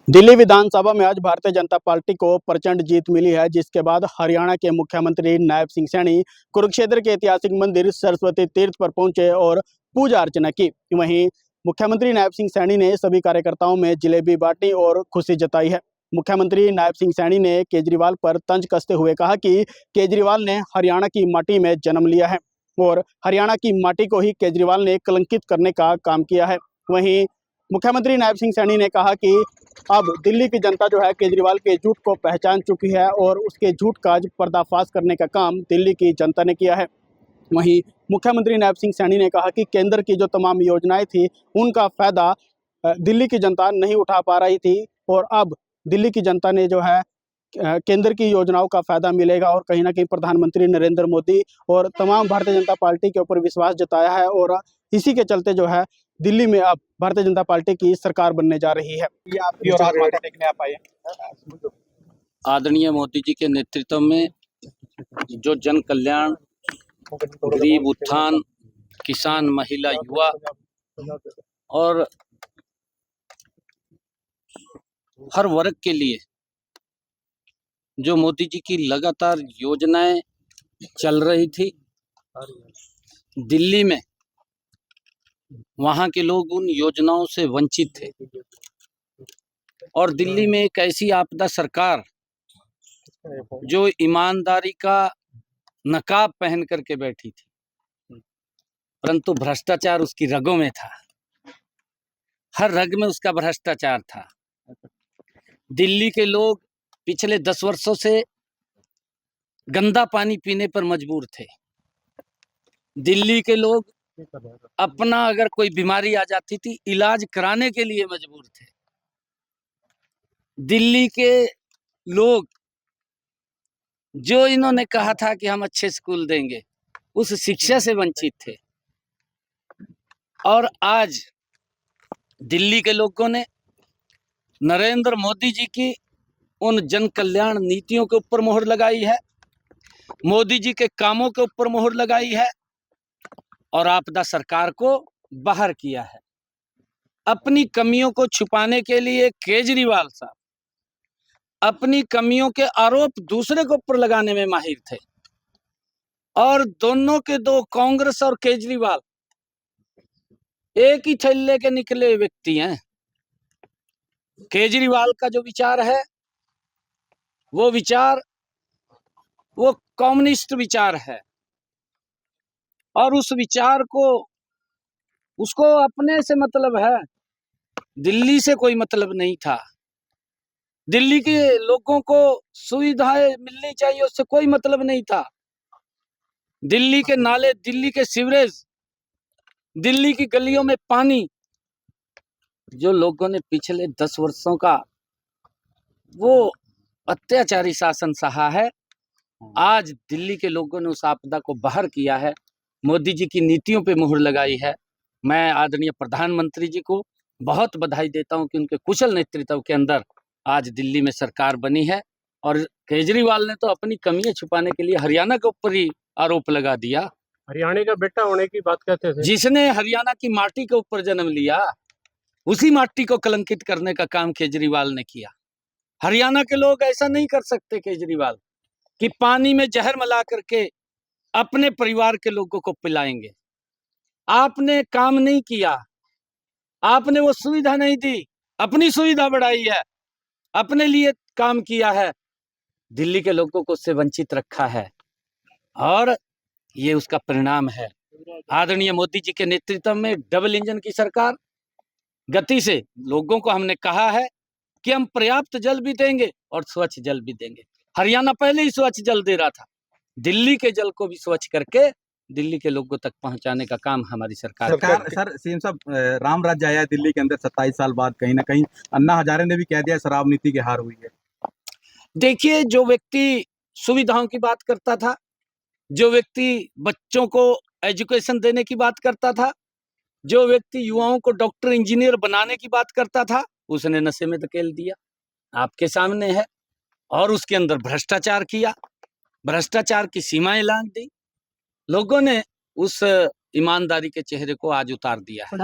दिल्ली विधानसभा में आज भारतीय जनता पार्टी को प्रचंड जीत मिली है, जिसके बाद हरियाणा के मुख्यमंत्री नायब सिंह सैनी कुरुक्षेत्र के ऐतिहासिक मंदिर सरस्वती तीर्थ पर पहुंचे और पूजा अर्चना की। वहीं मुख्यमंत्री नायब सिंह सैनी ने सभी कार्यकर्ताओं में जलेबी बांटी और खुशी जताई है। मुख्यमंत्री नायब सिंह सैनी ने केजरीवाल पर तंज कसते हुए कहा कि केजरीवाल ने हरियाणा की माटी में जन्म लिया है और हरियाणा की माटी को ही केजरीवाल ने कलंकित करने का काम किया है। वहीं मुख्यमंत्री नायब सिंह सैनी ने कहा कि अब दिल्ली की जनता जो है केजरीवाल के झूठ को पहचान चुकी है और उसके झूठ का पर्दाफाश करने का काम दिल्ली की जनता ने किया है। वहीं मुख्यमंत्री नायब सिंह सैनी ने कहा कि केंद्र की जो तमाम योजनाएं थी उनका फायदा दिल्ली की जनता नहीं उठा पा रही थी और अब दिल्ली की जनता ने जो है केंद्र की योजनाओं का फायदा मिलेगा और कहीं ना कहीं प्रधानमंत्री नरेंद्र मोदी और तमाम भारतीय जनता पार्टी के ऊपर विश्वास जताया है और इसी के चलते जो है दिल्ली में अब भारतीय जनता पार्टी की सरकार बनने जा रही है। ये आपकी और आज माता देखने आप आए। आदरणीय मोदी जी के नेतृत्व में जो जन कल्याण, गरीब उत्थान, किसान, महिला, युवा और हर वर्ग के लिए जो मोदी जी की लगातार योजनाएं चल रही थी, दिल्ली में वहां के लोग उन योजनाओं से वंचित थे और दिल्ली में एक ऐसी आपदा सरकार जो ईमानदारी का नकाब पहन करके बैठी थी, परंतु भ्रष्टाचार उसकी रगों में था, हर रग में उसका भ्रष्टाचार था। दिल्ली के लोग पिछले 10 वर्षों से गंदा पानी पीने पर मजबूर थे। दिल्ली के लोग अपना अगर कोई बीमारी आ जाती थी इलाज कराने के लिए मजबूर थे। दिल्ली के लोग जो इन्होंने कहा था कि हम अच्छे स्कूल देंगे, उस शिक्षा से वंचित थे और आज दिल्ली के लोगों ने नरेंद्र मोदी जी की उन जन कल्याण नीतियों के ऊपर मोहर लगाई है, मोदी जी के कामों के ऊपर मोहर लगाई है और आपदा सरकार को बाहर किया है। अपनी कमियों को छुपाने के लिए केजरीवाल साहब अपनी कमियों के आरोप दूसरे के ऊपर लगाने में माहिर थे और दोनों के दो, कांग्रेस और केजरीवाल, एक ही थैले के निकले व्यक्ति हैं। केजरीवाल का जो विचार है वो विचार वो कम्युनिस्ट विचार है और उस विचार को उसको अपने से मतलब है, दिल्ली से कोई मतलब नहीं था। दिल्ली के लोगों को सुविधाएं मिलनी चाहिए उससे कोई मतलब नहीं था। दिल्ली के नाले, दिल्ली के सीवरेज, दिल्ली की गलियों में पानी, जो लोगों ने पिछले 10 वर्षों का वो अत्याचारी शासन सहा है, आज दिल्ली के लोगों ने उस आपदा को बाहर किया है, मोदी जी की नीतियों पे मुहर लगाई है। मैं आदरणीय प्रधानमंत्री जी को बहुत बधाई देता हूं कि उनके कुशल नेतृत्व के अंदर आज दिल्ली में सरकार बनी है और केजरीवाल ने तो अपनी कमियां छुपाने के लिए हरियाणा के ऊपर ही आरोप लगा दिया। हरियाणा का बेटा होने की बात कहते थे। जिसने हरियाणा की माटी के ऊपर जन्म लिया, उसी माटी को कलंकित करने का काम केजरीवाल ने किया। हरियाणा के लोग ऐसा नहीं कर सकते केजरीवाल कि पानी में जहर मिला करके अपने परिवार के लोगों को पिलाएंगे। आपने काम नहीं किया, आपने वो सुविधा नहीं दी, अपनी सुविधा बढ़ाई है, अपने लिए काम किया है, दिल्ली के लोगों को उससे वंचित रखा है और ये उसका परिणाम है। आदरणीय मोदी जी के नेतृत्व में डबल इंजन की सरकार गति से लोगों को हमने कहा है कि हम पर्याप्त जल भी देंगे और स्वच्छ जल भी देंगे। हरियाणा पहले ही स्वच्छ जल दे रहा था, दिल्ली के जल को भी स्वच्छ करके दिल्ली के लोगों तक पहुंचाने का काम हमारी सरकार सर सीएम साहब, राम राज्य आया है दिल्ली के अंदर 27 साल बाद। कहीं ना कहीं अन्ना हजारे ने भी कह दिया शराब नीति की हार हुई है। देखिए, जो व्यक्ति सुविधाओं की बात करता था, जो व्यक्ति बच्चों को एजुकेशन देने की बात करता था, जो व्यक्ति युवाओं को डॉक्टर इंजीनियर बनाने की बात करता था, उसने नशे में धकेल दिया, आपके सामने है। और उसके अंदर भ्रष्टाचार किया, भ्रष्टाचार की सीमाएं लांघ दी। लोगों ने उस ईमानदारी के चेहरे को आज उतार दिया है।